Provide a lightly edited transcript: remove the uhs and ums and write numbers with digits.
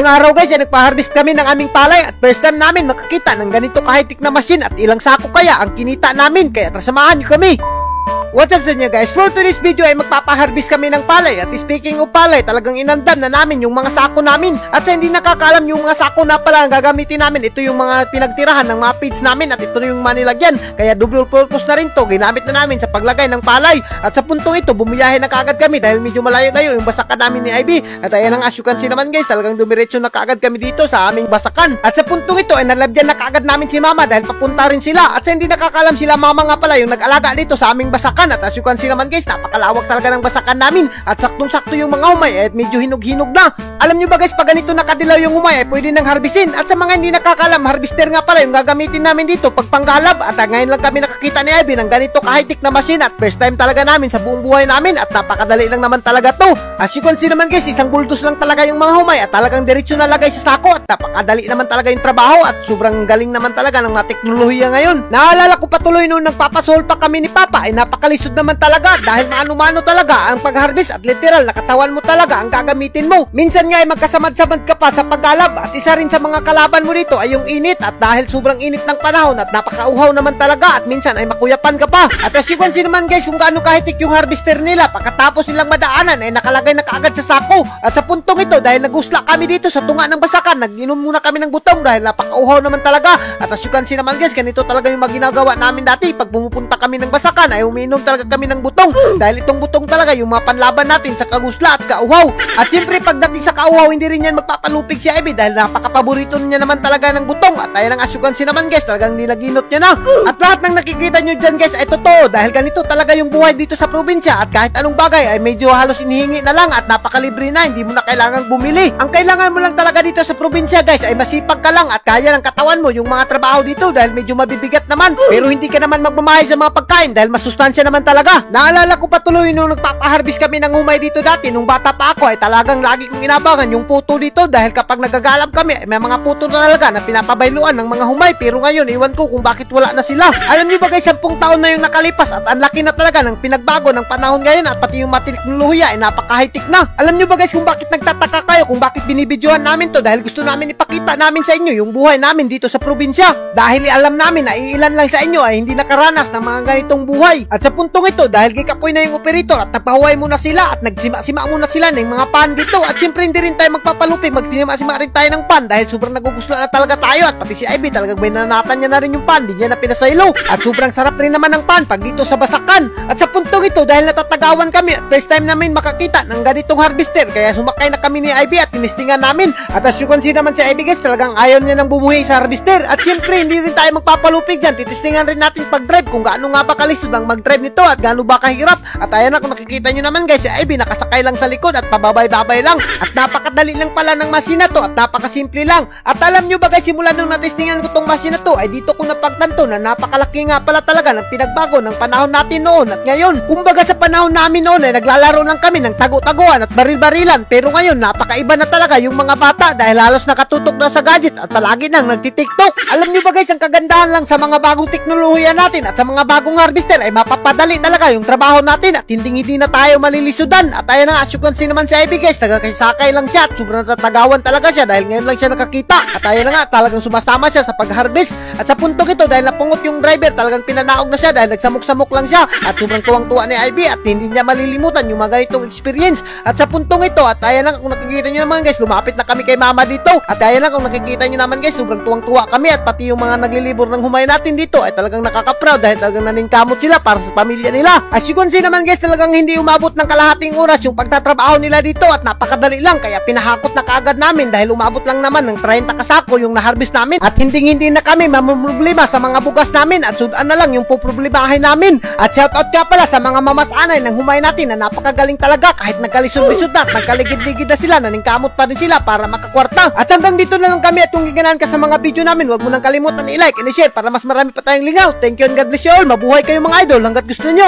Ngayong araw guys ay nagpa-harvest kami ng aming palay at first time namin makakita ng ganito ka-high-tech na machine at ilang sako kaya ang kinita namin, kaya samahan niyo kami. What's up sa inyo guys? For today's video ay magpapa-harvest kami ng palay. At speaking of palay, talagang inandam na namin yung mga sako namin. At sa hindi nakakaalam, yung mga sako na pala ang gagamitin namin, ito yung mga pinagtirahan ng mga feeds namin at ito yung manilagyan. Kaya double purpose na rin to, ginamit na namin sa paglagay ng palay. At sa puntong ito, bumiyahe na kaagad kami dahil medyo malayo-layo yung basakan namin ni Ivy. At ayan ang as you can see naman guys, talagang dumiretso na kaagad kami dito sa aming basakan. At sa puntong ito ay nalabyan na kaagad namin si mama dahil papunta rin sila. At sa hindi nakakaalam, sila mama nga pala yung nag-alaga dito sa aming basakan. At as you can see naman guys, napakalawak talaga ng basakan namin. At saktong-sakto yung mga humay at medyo hinog-hinog na. Alam nyo ba guys, pag ganito nakadilaw yung humay ay pwede nang harbisin. At sa mga hindi nakakalam, harvester nga pala yung gagamitin namin dito pag panggalab. At ngayon lang kami nakakita ni Ivy ng ganito ka-high-tech na machine. At first time talaga namin sa buong buhay namin. At napakadali lang naman talaga to. As you can see naman guys, isang bultos lang talaga yung mga humay. At talagang diretso na lagay sa sako. At napakadali naman talaga yung trabaho. At sobrang galing naman talaga ng mga teknolohiya ngayon. Naalala ko patuloy noon nagpapasol pa kami ni Papa ay napakalisod naman talaga dahil maano-mano talaga ang pag-harvest at literal na katawan mo talaga ang gagamitin mo. Minsan nga ay magkasamad-samad ka pa sa paggalab at isa rin sa mga kalaban mo dito ay yung init at dahil sobrang init ng panahon at napakauhaw naman talaga at minsan ay makuyapan ka pa. At as you can see naman guys kung gaano kahitik yung harvester nila pagkatapos nilang madaanan ay nakalagay na kaagad sa sako. At sa puntong ito dahil nagusla kami dito sa tunga ng basakan, nag-inom muna kami ng butong dahil napakauhaw naman talaga. At as you can see naman guys, ganito talaga yung maginagawa namin dati pag pumupunta kami ng basakan ay umiinom talaga kami ng butong dahil itong butong talaga yung mga panlaban natin sa kagusla at kauhaw. At siyempre pagdating sa kauhaw hindi rin yan magpapalupig si Ivy dahil napakapaborito niya naman talaga ng butong. At ayan ang asukansi naman guys, talagang ninaginot niya na. At lahat ng nakikita nyo dyan guys ay totoo dahil ganito talaga yung buhay dito sa probinsya at kahit anong bagay ay medyo halos inihingi na lang at napakalibre na, hindi mo na kailangang bumili. Ang kailangan mo lang talaga dito sa probinsya guys ay masipag ka lang at kaya ng katawan mo yung mga trabaho dito dahil medyo mabibigat naman pero hindi ka naman magmamahay sa mga pagkain dahil masustansya naman talaga. Naalala ko patuloy nung nagpapaharbis kami ng humay dito dati nung bata pa ako ay talagang lagi kong inabangan yung puto dito dahil kapag nagagalap kami ay may mga puto na talaga na pinapabayluan ng mga humay pero ngayon iwan ko kung bakit wala na sila. Alam niyo ba guys, 10 taon na yung nakalipas at ang laki na talaga ng pinagbago ng panahon ngayon at pati yung teknolohiya ay napaka-high-tech na. Alam niyo ba guys kung bakit nagtataka kayo kung bakit binibidyohan namin to dahil gusto namin ipakita namin sa inyo yung buhay namin dito sa probinsya dahil alam namin na iilan lang sa inyo ay hindi nakaranas ng mga ganitong buhay. At sa puntong ito dahil gikapoy na yung operator at nagpahuway muna sila at nagsima-sima muna sila ng mga pan dito at siyempre hindi rin tayo magpapalupig, magsima-sima rin tayo ng pan dahil sobrang naguguslo na talaga tayo at pati si Ivy talagang may nanatan niya na rin yung pan, di niya na pinasaylo at sobrang sarap rin naman ng pan pag dito sa basakan. At sa puntong ito dahil natatagawan kami at first time namin makakita ng ganitong harvester kaya sumakay na kami ni Ivy at tinistingan namin. At as you can see naman si Ivy guys, talagang ayaw niya nang bumuhay sa harvester at siyempre hindi rin tayo magpapalupig dyan, titistingan rin natin pag-drive kung gaano nga ba kalisod ang mag-drive nito at gaano ba kahirap. At ayan na kung nakikita nyo naman guys, si Ivy nakasakay lang sa likod at pababay-babay lang at napakadali lang pala ng machine na to at napakasimple lang. At alam nyo ba guys, simula nung natestingan ko tong machine na to ay dito ko napagtanto na napakalaki nga pala talaga ng pinagbago ng panahon natin noon at ngayon. Kumbaga sa panahon namin noon ay naglalaro lang kami ng tago-taguan at baril-barilan pero ngayon napakaiba na talaga yung mga bata dahil halos nakatutok na sa gadgets at palagi nang nagtitiktok. Alam nyo ba guys, ang kagandahan lang sa mga bagong teknolohiya natin at sa mga bagong harvester ay mapapadali talaga yung trabaho natin at hindi na tayo malilisudan. At ayan na, as you can see naman si Ivy guys, sakay lang siya at sobrang tatagawan talaga siya dahil ngayon lang siya nakakita. At ayan na nga, talagang sumasama siya sa pag-harvest. At sa puntong ito dahil napungot yung driver, talagang pinanaog na siya dahil nagsamok-samok lang siya at sobrang tuwang-tuwa ni Ivy at hindi niya malilimutan yung mga ganitong experience. At sa puntong ito, at ayan na, kung nakikita nyo naman guys, lumapit na kami kay mama dito. At ayan na, kung nakikita nyo naman guys, sobrang tuwang-tuwa kami at pati yung mga naglilibor ng humay natin dito ay talagang nakaka-proud dahil talagang naningkamot sila para sa pamilya nila. As you can see naman guys, talagang hindi umabot ng kalahating oras yung pagtatrabaho nila dito at napakadali lang kaya pinahakot na kaagad namin dahil umabot lang naman ng 30 kasako yung na-harvest namin at hindi na kami mamumroblema sa mga bugas namin at sudan na lang yung poproblemahin namin. At shoutout ka pala sa mga mamasanay ng humay natin na napakagaling talaga kahit nagkalisod-lisod na at nagkaligid-ligid na sila, naningkamot pa rin sila para makakwarta. At hanggang dito na lang kami at kung giganahan ka sa mga video namin, huwag mo nang kalimutan i-like and i-share para mas marami pa tayong lingaw. Thank you and God bless you all. Mabuhay kayo mga idol hanggat gusto nyo.